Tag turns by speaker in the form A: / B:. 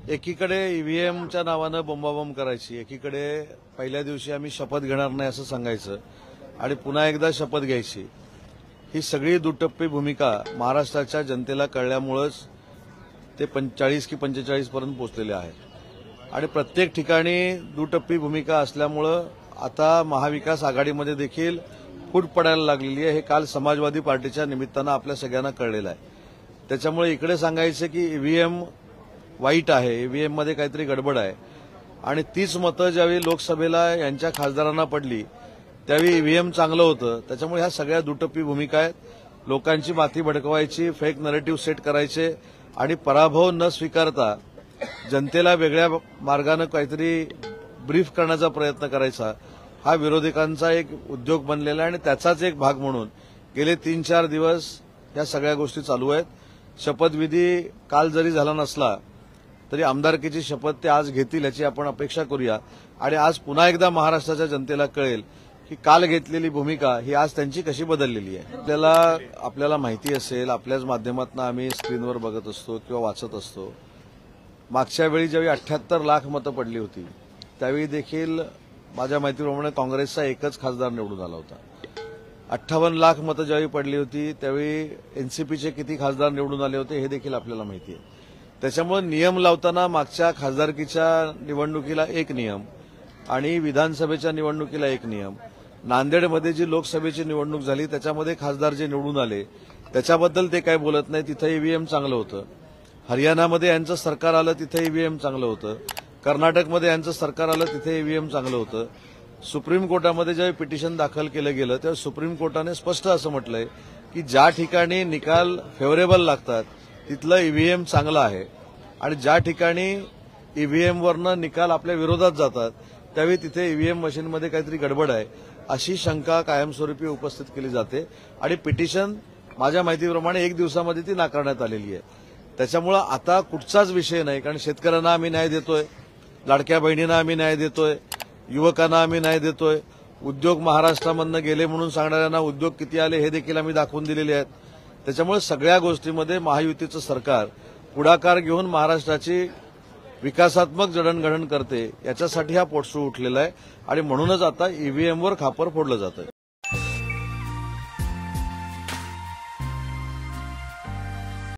A: एकीकडे ईव्हीएमच्या नावानं बोंबाबोंब करायची, एकीकडे पहिल्या दिवशी आम्ही शपथ घेणार नाही असं सांगायचं आणि पुन्हा एकदा शपथ घ्यायची। ही सगळी दुटप्पी भूमिका महाराष्ट्राच्या जनतेला कळल्यामुळेच ते 40 की 45 पर्यंत पोहोचलेले आहेत आणि प्रत्येक ठिकाणी दुटप्पी भूमिका असल्यामुळे आता महाविकास आघाडीमध्ये देखील फूट पडायला लागलेली आहे। हे काल समाजवादी पार्टीच्या निमित्तानं आपल्या सगळ्यांना कळलेलं आहे। त्याच्यामुळे इकडे सांगायचं की ईव्हीएम वाईट आहे, ईव्हीएम मध्ये काहीतरी गडबड आहे आणि तीच मतं ज्यावेळी लोकसभेला यांच्या खासदारांना पडली त्यावेळी ईव्हीएम चांगलं होतं। त्याच्यामुळे ह्या सगळ्या दुटप्पी भूमिका आहेत, लोकांची माथी भडकवायची, फेक नरेटिव्ह सेट करायचे आणि पराभव न स्वीकारता जनतेला वेगळ्या मार्गानं काहीतरी ब्रीफ करण्याचा प्रयत्न करायचा, हा विरोधकांचा एक उद्योग बनलेला आहे आणि त्याचाच एक भाग म्हणून गेले 3-4 दिवस या सगळ्या गोष्टी चालू आहेत। शपथविधी काल जरी झाला नसला तरी आमदारकीची शपथ ते आज घेतील याची आपण अपेक्षा करूया आणि आज पुन्हा एकदा महाराष्ट्राच्या जनतेला कळेल की काल घेतलेली भूमिका ही आज त्यांची कशी बदललेली आहे। आपल्याला माहिती असेल, आपल्याच माध्यमातून आम्ही स्क्रीनवर बघत असतो किंवा वाचत असतो, मागच्या वेळी ज्यावेळी 78 लाख मतं पडली होती त्यावेळी देखील माझ्या माहितीप्रमाणे काँग्रेसचा एकच खासदार निवडून आला होता। 58 लाख मतं ज्यावेळी पडली होती त्यावेळी एनसीपीचे किती खासदार निवडून आले होते हे देखील आपल्याला माहिती आहे। त्याच्यामुळे नियम लावताना मागच्या खासदारकीच्या निवडणुकीला एक नियम आणि विधानसभेच्या निवडणुकीला एक नियम, नांदेडमध्ये जी लोकसभेची निवडणूक झाली त्याच्यामध्ये खासदार जे निवडून आले त्याच्याबद्दल ते काय बोलत नाही, तिथं ईव्हीएम चांगलं होतं। हरियाणामध्ये यांचं सरकार आलं तिथे ईव्हीएम चांगलं होतं, कर्नाटकमध्ये यांचं सरकार आलं तिथे ईव्हीएम चांगलं होतं। सुप्रीम कोर्टामध्ये ज्यावेळी पिटिशन दाखल केलं गेलं तेव्हा सुप्रीम कोर्टाने स्पष्ट असं म्हटलंय की ज्या ठिकाणी निकाल फेव्हरेबल लागतात तिथलं ईव्हीएम चांगलं आहे आणि ज्या ठिकाणी ईव्हीएमवरनं निकाल आपल्या विरोधात जातात त्यावेळी तिथे ईव्हीएम मशीनमध्ये काहीतरी गडबड आहे अशी शंका कायमस्वरूपी उपस्थित केली जाते आणि पिटिशन माझ्या माहितीप्रमाणे 1 दिवसामध्ये ती नाकारण्यात आलेली आहे। त्याच्यामुळे आता कुठचाच विषय नाही, कारण शेतकऱ्यांना आम्ही न्याय देतोय, लाडक्या बहिणींना आम्ही न्याय देतोय, युवकांना आम्ही न्याय देतोय, उद्योग महाराष्ट्रामधनं गेले म्हणून सांगणाऱ्यांना उद्योग किती आले हे देखील आम्ही दाखवून दिलेले आहेत। त्याच्यामुळे सगळ्या गोष्टींमध्ये महायुतीचं सरकार पुढाकार घेऊन महाराष्ट्राची विकासात्मक जडणघडण करते, याच्यासाठी हा पोटसू उठलेला आहे आणि म्हणूनच आता ईव्हीएमवर खापर फोडलं जातं।